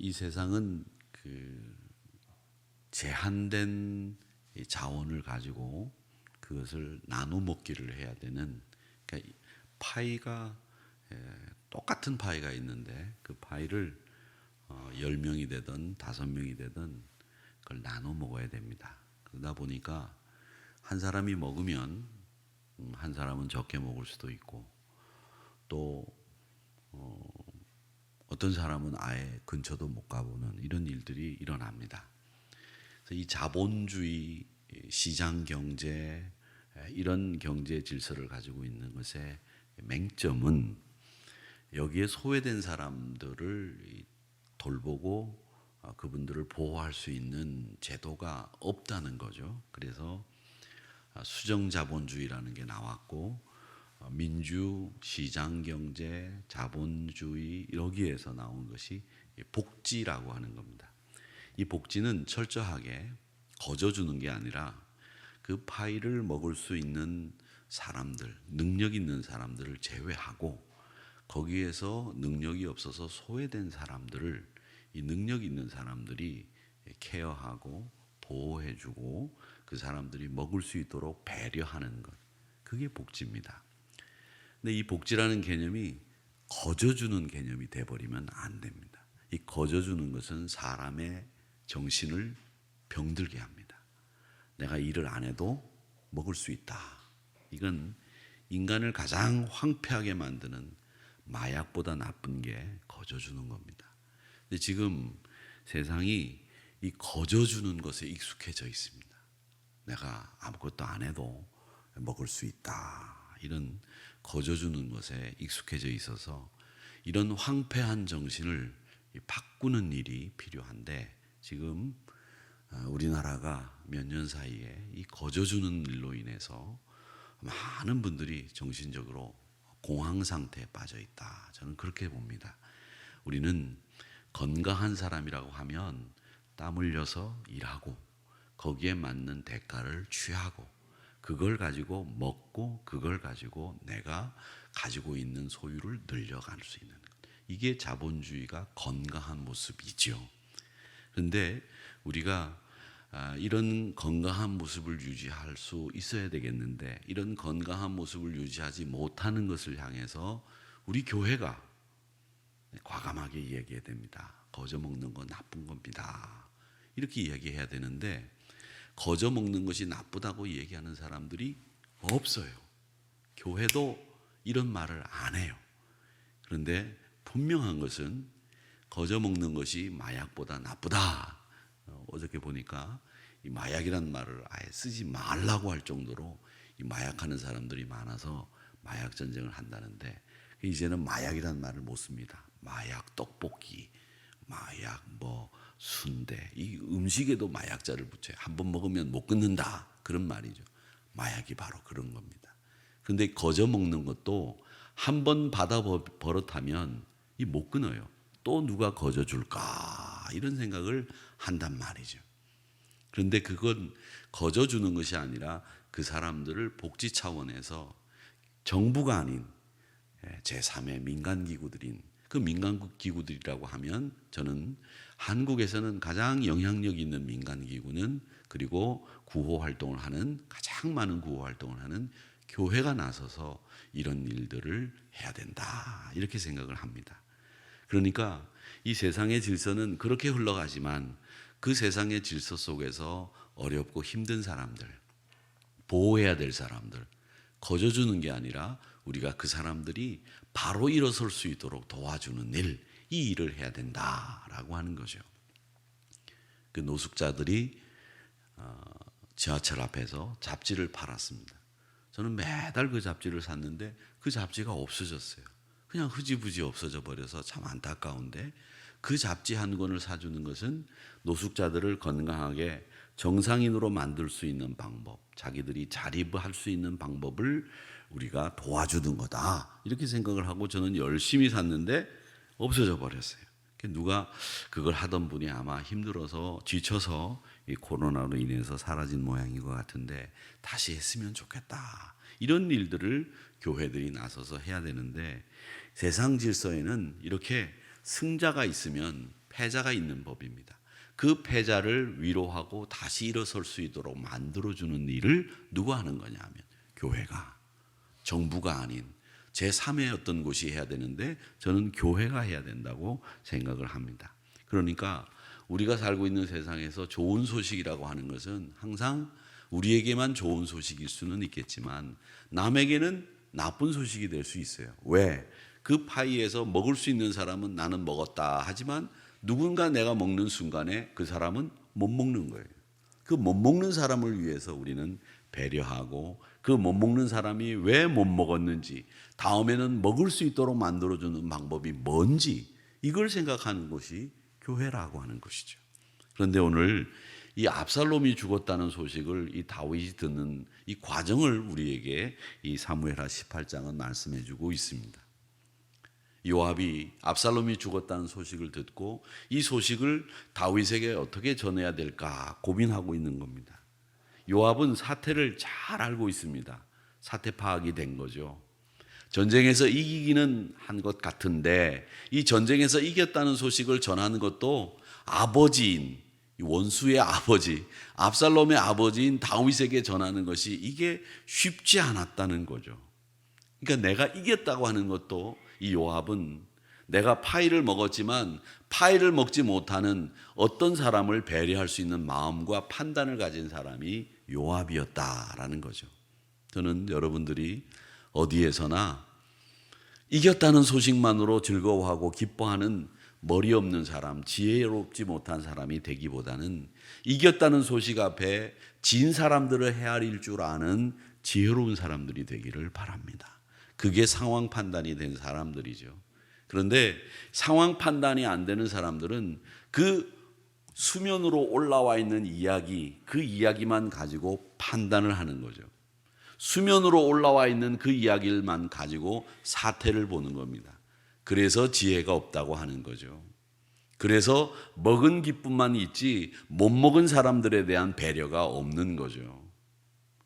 이 세상은 제한된 자원을 가지고 그것을 나눠 먹기를 해야 되는, 그러니까 파이가 똑같은 파이가 있는데 그 파이를 10명이 되든 5명이 되든 그걸 나눠 먹어야 됩니다. 그러다 보니까 한 사람이 먹으면 한 사람은 적게 먹을 수도 있고, 또 어떤 사람은 아예 근처도 못 가보는 이런 일들이 일어납니다. 그래서 이 자본주의, 시장 경제, 이런 경제 질서를 가지고 있는 것의 맹점은 여기에 소외된 사람들을 돌보고 그분들을 보호할 수 있는 제도가 없다는 거죠. 그래서 수정자본주의라는 게 나왔고, 민주, 시장경제, 자본주의, 여기에서 나온 것이 복지라고 하는 겁니다. 이 복지는 철저하게 거저주는 게 아니라 그 파이를 먹을 수 있는 사람들, 능력 있는 사람들을 제외하고 거기에서 능력이 없어서 소외된 사람들을 이 능력 있는 사람들이 케어하고 보호해주고 그 사람들이 먹을 수 있도록 배려하는 것, 그게 복지입니다. 근데 이 복지라는 개념이 거저주는 개념이 돼버리면 안 됩니다. 이 거저주는 것은 사람의 정신을 병들게 합니다. 내가 일을 안 해도 먹을 수 있다. 이건 인간을 가장 황폐하게 만드는 마약보다 나쁜 게 거저주는 겁니다. 근데 지금 세상이 이 거저주는 것에 익숙해져 있습니다. 내가 아무것도 안 해도 먹을 수 있다. 이런 거저주는 것에 익숙해져 있어서 이런 황폐한 정신을 바꾸는 일이 필요한데, 지금 우리나라가 몇 년 사이에 이 거저주는 일로 인해서 많은 분들이 정신적으로 공황 상태에 빠져 있다. 저는 그렇게 봅니다. 우리는 건강한 사람이라고 하면 땀 흘려서 일하고 거기에 맞는 대가를 취하고 그걸 가지고 먹고 그걸 가지고 내가 가지고 있는 소유를 늘려갈 수 있는 것. 이게 자본주의가 건강한 모습이죠. 그런데 우리가 이런 건강한 모습을 유지할 수 있어야 되겠는데, 이런 건강한 모습을 유지하지 못하는 것을 향해서 우리 교회가 과감하게 이야기해야 됩니다. 거저 먹는 건 나쁜 겁니다. 이렇게 이야기해야 되는데 거저 먹는 것이 나쁘다고 얘기하는 사람들이 없어요. 교회도 이런 말을 안 해요. 그런데 분명한 것은 거저 먹는 것이 마약보다 나쁘다. 어저께 보니까 이 마약이란 말을 아예 쓰지 말라고 할 정도로 이 마약하는 사람들이 많아서 마약 전쟁을 한다는데, 이제는 마약이란 말을 못 씁니다. 마약 떡볶이, 마약 순대, 이 음식에도 마약자를 붙여요. 한번 먹으면 못 끊는다, 그런 말이죠. 마약이 바로 그런 겁니다. 그런데 거저 먹는 것도 한 번 받아 버릇하면 이 못 끊어요. 또 누가 거저 줄까, 이런 생각을 한단 말이죠. 그런데 그건 거저 주는 것이 아니라 그 사람들을 복지 차원에서 정부가 아닌 제3의 민간기구들인, 그 민간기구들이라고 하면 저는 한국에서는 가장 영향력 있는 민간기구는, 그리고 구호활동을 하는, 가장 많은 구호활동을 하는 교회가 나서서 이런 일들을 해야 된다, 이렇게 생각을 합니다. 그러니까 이 세상의 질서는 그렇게 흘러가지만 그 세상의 질서 속에서 어렵고 힘든 사람들, 보호해야 될 사람들, 거저주는 게 아니라 우리가 그 사람들이 바로 일어설 수 있도록 도와주는 일, 이 일을 해야 된다라고 하는 거죠. 그 노숙자들이 지하철 앞에서 잡지를 팔았습니다. 저는 매달 그 잡지를 샀는데 그 잡지가 없어졌어요. 그냥 흐지부지 없어져 버려서 참 안타까운데, 그 잡지 한 권을 사주는 것은 노숙자들을 건강하게 정상인으로 만들 수 있는 방법, 자기들이 자립할 수 있는 방법을 우리가 도와주는 거다, 이렇게 생각을 하고 저는 열심히 샀는데 없어져 버렸어요. 누가 그걸 하던 분이 아마 힘들어서 지쳐서 이 코로나로 인해서 사라진 모양인 것 같은데, 다시 했으면 좋겠다. 이런 일들을 교회들이 나서서 해야 되는데, 세상 질서에는 이렇게 승자가 있으면 패자가 있는 법입니다. 그 패자를 위로하고 다시 일어설 수 있도록 만들어주는 일을 누가 하는 거냐 하면 교회가, 정부가 아닌 제3의 어떤 곳이 해야 되는데 저는 교회가 해야 된다고 생각을 합니다. 그러니까 우리가 살고 있는 세상에서 좋은 소식이라고 하는 것은 항상 우리에게만 좋은 소식일 수는 있겠지만 남에게는 나쁜 소식이 될 수 있어요. 왜? 그 파이에서 먹을 수 있는 사람은 나는 먹었다 하지만 누군가 내가 먹는 순간에 그 사람은 못 먹는 거예요. 그 못 먹는 사람을 위해서 우리는 배려하고 그 못 먹는 사람이 왜 못 먹었는지 다음에는 먹을 수 있도록 만들어주는 방법이 뭔지 이걸 생각하는 것이 교회라고 하는 것이죠. 그런데 오늘 이 압살롬이 죽었다는 소식을 이 다윗이 듣는 이 과정을 우리에게 이 사무엘하 18장은 말씀해 주고 있습니다. 요압이 압살롬이 죽었다는 소식을 듣고 이 소식을 다윗에게 어떻게 전해야 될까 고민하고 있는 겁니다. 요압은 사태를 잘 알고 있습니다. 사태 파악이 된 거죠. 전쟁에서 이기기는 한 것 같은데 이 전쟁에서 이겼다는 소식을 전하는 것도 아버지인 원수의 아버지 압살롬의 아버지인 다윗에게 전하는 것이 이게 쉽지 않았다는 거죠. 그러니까 내가 이겼다고 하는 것도 이 요압은 내가 파이를 먹었지만 파이를 먹지 못하는 어떤 사람을 배려할 수 있는 마음과 판단을 가진 사람이 요압이었다라는 거죠. 저는 여러분들이 어디에서나 이겼다는 소식만으로 즐거워하고 기뻐하는 머리 없는 사람, 지혜롭지 못한 사람이 되기보다는 이겼다는 소식 앞에 진 사람들을 헤아릴 줄 아는 지혜로운 사람들이 되기를 바랍니다. 그게 상황 판단이 된 사람들이죠. 그런데 상황 판단이 안 되는 사람들은 그 수면으로 올라와 있는 이야기, 그 이야기만 가지고 판단을 하는 거죠. 수면으로 올라와 있는 그 이야기만 가지고 사태를 보는 겁니다. 그래서 지혜가 없다고 하는 거죠. 그래서 먹은 기쁨만 있지 못 먹은 사람들에 대한 배려가 없는 거죠.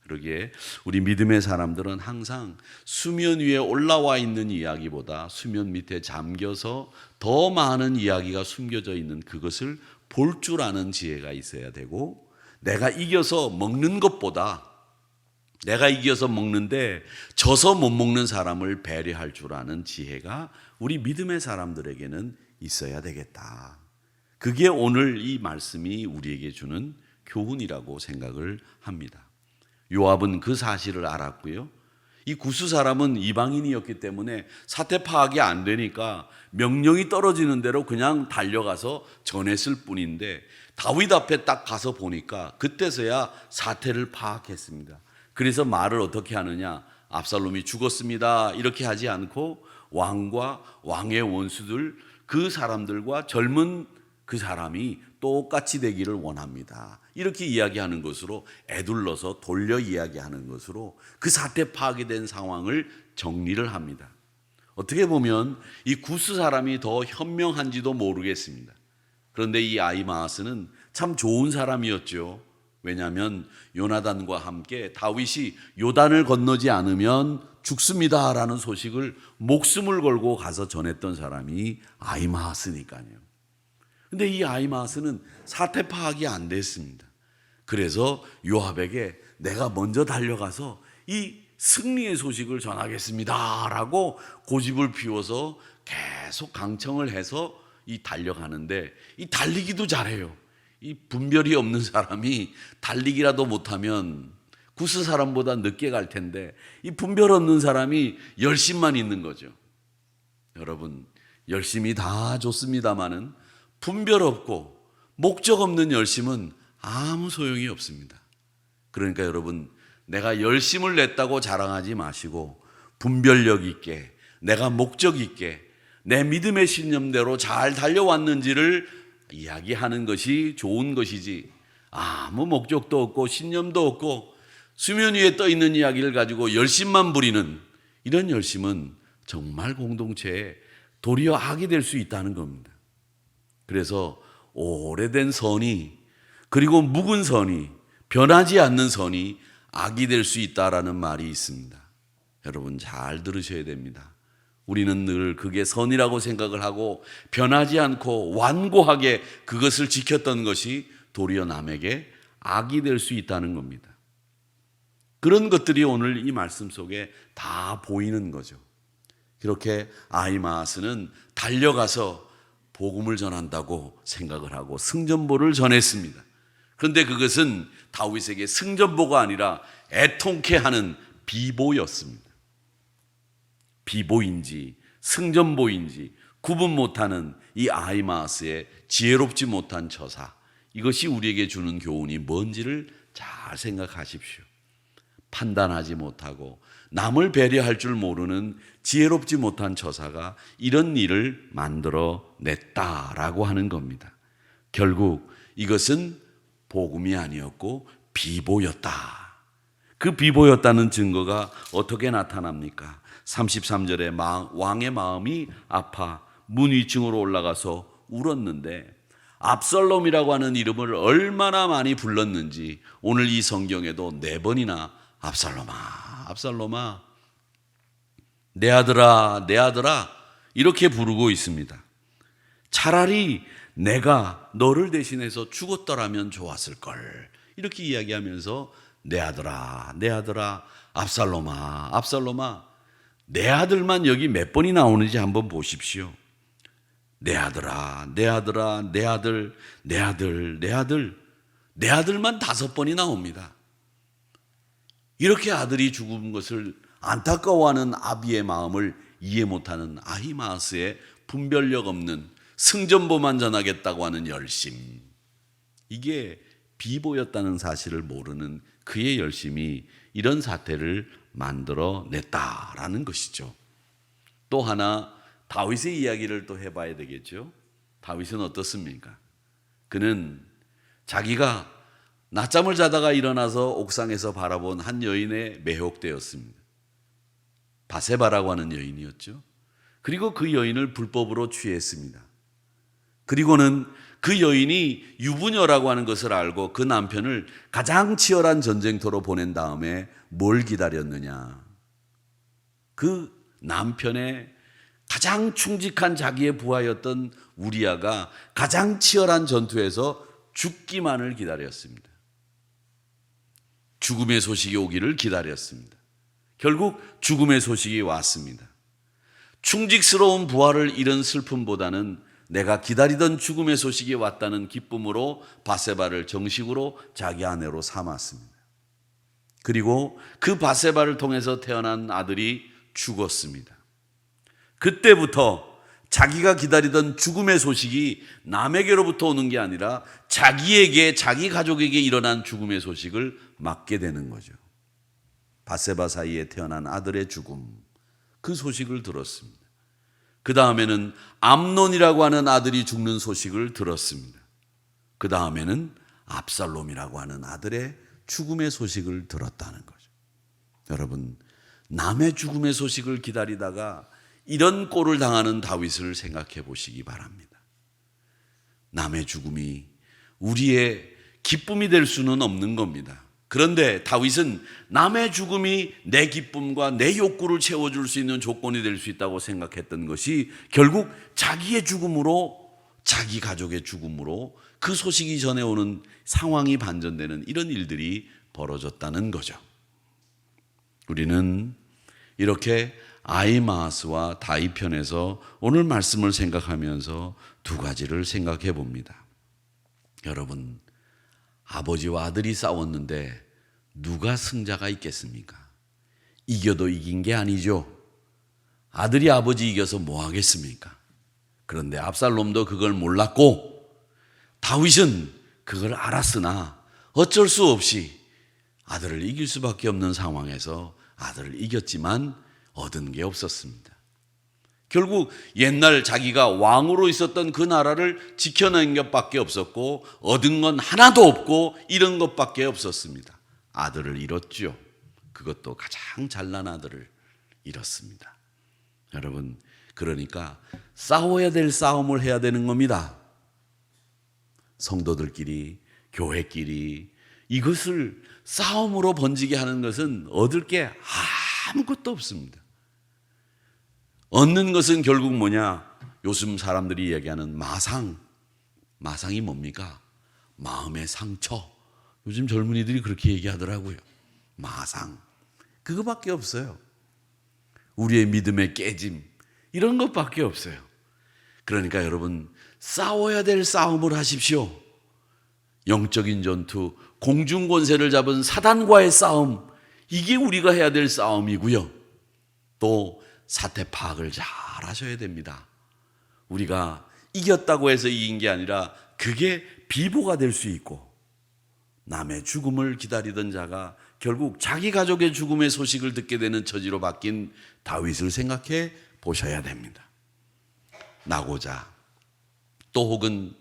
그러기에 우리 믿음의 사람들은 항상 수면 위에 올라와 있는 이야기보다 수면 밑에 잠겨서 더 많은 이야기가 숨겨져 있는 그것을 볼 줄 아는 지혜가 있어야 되고, 내가 이겨서 먹는 것보다 내가 이겨서 먹는데 져서 못 먹는 사람을 배려할 줄 아는 지혜가 우리 믿음의 사람들에게는 있어야 되겠다. 그게 오늘 이 말씀이 우리에게 주는 교훈이라고 생각을 합니다. 요압은 그 사실을 알았고요. 이 구스 사람은 이방인이었기 때문에 사태 파악이 안 되니까 명령이 떨어지는 대로 그냥 달려가서 전했을 뿐인데 다윗 앞에 딱 가서 보니까 그때서야 사태를 파악했습니다. 그래서 말을 어떻게 하느냐, 압살롬이 죽었습니다 이렇게 하지 않고 왕과 왕의 원수들 그 사람들과 젊은 그 사람이 똑같이 되기를 원합니다 이렇게 이야기하는 것으로, 애둘러서 돌려 이야기하는 것으로 그 사태 파악이 된 상황을 정리를 합니다. 어떻게 보면 이 구스 사람이 더 현명한지도 모르겠습니다. 그런데 이 아히마아스는 참 좋은 사람이었죠. 왜냐하면 요나단과 함께 다윗이 요단을 건너지 않으면 죽습니다라는 소식을 목숨을 걸고 가서 전했던 사람이 아히마아스니까요. 근데 이 아히마아스는 사태 파악이 안 됐습니다. 그래서 요압에게 내가 먼저 달려가서 이 승리의 소식을 전하겠습니다라고 고집을 피워서 계속 강청을 해서 이 달려가는데, 이 달리기도 잘해요. 이 분별이 없는 사람이 달리기라도 못하면 구스 사람보다 늦게 갈 텐데 이 분별 없는 사람이 열심만 있는 거죠. 여러분, 열심이 다 좋습니다마는 분별 없고 목적 없는 열심은 아무 소용이 없습니다. 그러니까 여러분, 내가 열심을 냈다고 자랑하지 마시고 분별력 있게, 내가 목적 있게 내 믿음의 신념대로 잘 달려왔는지를 이야기하는 것이 좋은 것이지, 아무 목적도 없고 신념도 없고 수면 위에 떠 있는 이야기를 가지고 열심만 부리는 이런 열심은 정말 공동체에 도리어 악이 될 수 있다는 겁니다. 그래서 오래된 선이, 그리고 묵은 선이, 변하지 않는 선이 악이 될 수 있다라는 말이 있습니다. 여러분 잘 들으셔야 됩니다. 우리는 늘 그게 선이라고 생각을 하고 변하지 않고 완고하게 그것을 지켰던 것이 도리어 남에게 악이 될 수 있다는 겁니다. 그런 것들이 오늘 이 말씀 속에 다 보이는 거죠. 그렇게 아히마아스는 달려가서 복음을 전한다고 생각을 하고 승전보를 전했습니다. 그런데 그것은 다윗에게 승전보가 아니라 애통케 하는 비보였습니다. 비보인지 승전보인지 구분 못하는 이 아히마아스의 지혜롭지 못한 처사, 이것이 우리에게 주는 교훈이 뭔지를 잘 생각하십시오. 판단하지 못하고 남을 배려할 줄 모르는 지혜롭지 못한 처사가 이런 일을 만들어냈다라고 하는 겁니다. 결국 이것은 복음이 아니었고 비보였다. 그 비보였다는 증거가 어떻게 나타납니까? 33절에 왕의 마음이 아파 문 위층으로 올라가서 울었는데 압살롬이라고 하는 이름을 얼마나 많이 불렀는지 오늘 이 성경에도 4번이나 압살롬아, 압살롬아, 내 아들아, 내 아들아 이렇게 부르고 있습니다. 차라리 내가 너를 대신해서 죽었더라면 좋았을걸 이렇게 이야기하면서 내 아들아, 내 아들아, 압살롬아, 압살롬아, 내 아들만 여기 몇 번이 나오는지 한번 보십시오. 내 아들아, 내 아들아, 내 아들, 내 아들, 내 아들, 내 아들만 5번이 나옵니다. 이렇게 아들이 죽은 것을 안타까워하는 아비의 마음을 이해 못하는 아히마아스의 분별력 없는 승전보만 전하겠다고 하는 열심, 이게 비보였다는 사실을 모르는 그의 열심이 이런 사태를 만들어냈다라는 것이죠. 또 하나 다윗의 이야기를 또 해봐야 되겠죠. 다윗은 어떻습니까? 그는 자기가 낮잠을 자다가 일어나서 옥상에서 바라본 한 여인에 매혹되었습니다. 바세바라고 하는 여인이었죠. 그리고 그 여인을 불법으로 취했습니다. 그리고는 그 여인이 유부녀라고 하는 것을 알고 그 남편을 가장 치열한 전쟁터로 보낸 다음에 뭘 기다렸느냐? 그 남편의 가장 충직한 자기의 부하였던 우리아가 가장 치열한 전투에서 죽기만을 기다렸습니다. 죽음의 소식이 오기를 기다렸습니다. 결국 죽음의 소식이 왔습니다. 충직스러운 부하를 잃은 슬픔보다는 내가 기다리던 죽음의 소식이 왔다는 기쁨으로 바세바를 정식으로 자기 아내로 삼았습니다. 그리고 그 바세바를 통해서 태어난 아들이 죽었습니다. 그때부터 자기가 기다리던 죽음의 소식이 남에게로부터 오는 게 아니라 자기에게, 자기 가족에게 일어난 죽음의 소식을 맡게 되는 거죠. 바세바 사이에 태어난 아들의 죽음, 그 소식을 들었습니다. 그 다음에는 암논이라고 하는 아들이 죽는 소식을 들었습니다. 그 다음에는 압살롬이라고 하는 아들의 죽음의 소식을 들었다는 거죠. 여러분, 남의 죽음의 소식을 기다리다가 이런 꼴을 당하는 다윗을 생각해 보시기 바랍니다. 남의 죽음이 우리의 기쁨이 될 수는 없는 겁니다. 그런데 다윗은 남의 죽음이 내 기쁨과 내 욕구를 채워줄 수 있는 조건이 될 수 있다고 생각했던 것이 결국 자기의 죽음으로, 자기 가족의 죽음으로 그 소식이 전해오는 상황이 반전되는 이런 일들이 벌어졌다는 거죠. 우리는 이렇게 아히마아스와 다윗 편에서 오늘 말씀을 생각하면서 2가지를 생각해 봅니다. 여러분, 아버지와 아들이 싸웠는데 누가 승자가 있겠습니까? 이겨도 이긴 게 아니죠. 아들이 아버지 이겨서 뭐 하겠습니까? 그런데 압살롬도 그걸 몰랐고 다윗은 그걸 알았으나 어쩔 수 없이 아들을 이길 수밖에 없는 상황에서 아들을 이겼지만 얻은 게 없었습니다. 결국 옛날 자기가 왕으로 있었던 그 나라를 지켜낸 것밖에 없었고 얻은 건 하나도 없고 잃은 것밖에 없었습니다. 아들을 잃었죠. 그것도 가장 잘난 아들을 잃었습니다. 여러분, 그러니까 싸워야 될 싸움을 해야 되는 겁니다. 성도들끼리, 교회끼리 이것을 싸움으로 번지게 하는 것은 얻을 게 아무것도 없습니다. 얻는 것은 결국 뭐냐? 요즘 사람들이 얘기하는 마상. 마상이 뭡니까? 마음의 상처. 요즘 젊은이들이 그렇게 얘기하더라고요. 마상. 그거밖에 없어요. 우리의 믿음의 깨짐. 이런 것밖에 없어요. 그러니까 여러분, 싸워야 될 싸움을 하십시오. 영적인 전투, 공중권세를 잡은 사단과의 싸움, 이게 우리가 해야 될 싸움이고요. 또 사태 파악을 잘 하셔야 됩니다. 우리가 이겼다고 해서 이긴 게 아니라 그게 비보가 될 수 있고, 남의 죽음을 기다리던 자가 결국 자기 가족의 죽음의 소식을 듣게 되는 처지로 바뀐 다윗을 생각해 보셔야 됩니다. 나고자, 또 혹은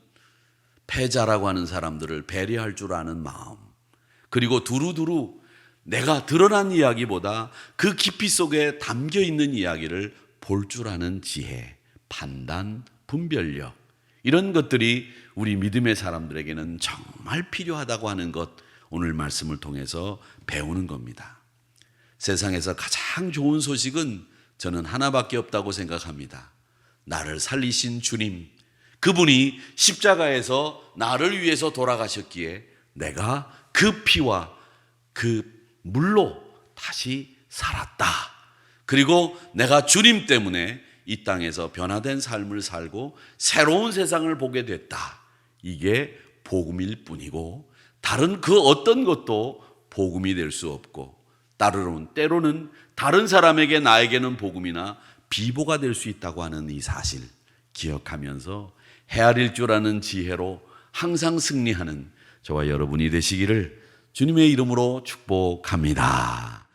패자라고 하는 사람들을 배려할 줄 아는 마음, 그리고 두루두루 내가 드러난 이야기보다 그 깊이 속에 담겨 있는 이야기를 볼 줄 아는 지혜, 판단, 분별력, 이런 것들이 우리 믿음의 사람들에게는 정말 필요하다고 하는 것, 오늘 말씀을 통해서 배우는 겁니다. 세상에서 가장 좋은 소식은 저는 하나밖에 없다고 생각합니다. 나를 살리신 주님, 그분이 십자가에서 나를 위해서 돌아가셨기에 내가 그 피와 그 물로 다시 살았다. 그리고 내가 주님 때문에 이 땅에서 변화된 삶을 살고 새로운 세상을 보게 됐다. 이게 복음일 뿐이고 다른 그 어떤 것도 복음이 될 수 없고, 때로는 다른 사람에게 나에게는 복음이나 비보가 될 수 있다고 하는 이 사실 기억하면서 헤아릴 줄 아는 지혜로 항상 승리하는 저와 여러분이 되시기를 주님의 이름으로 축복합니다.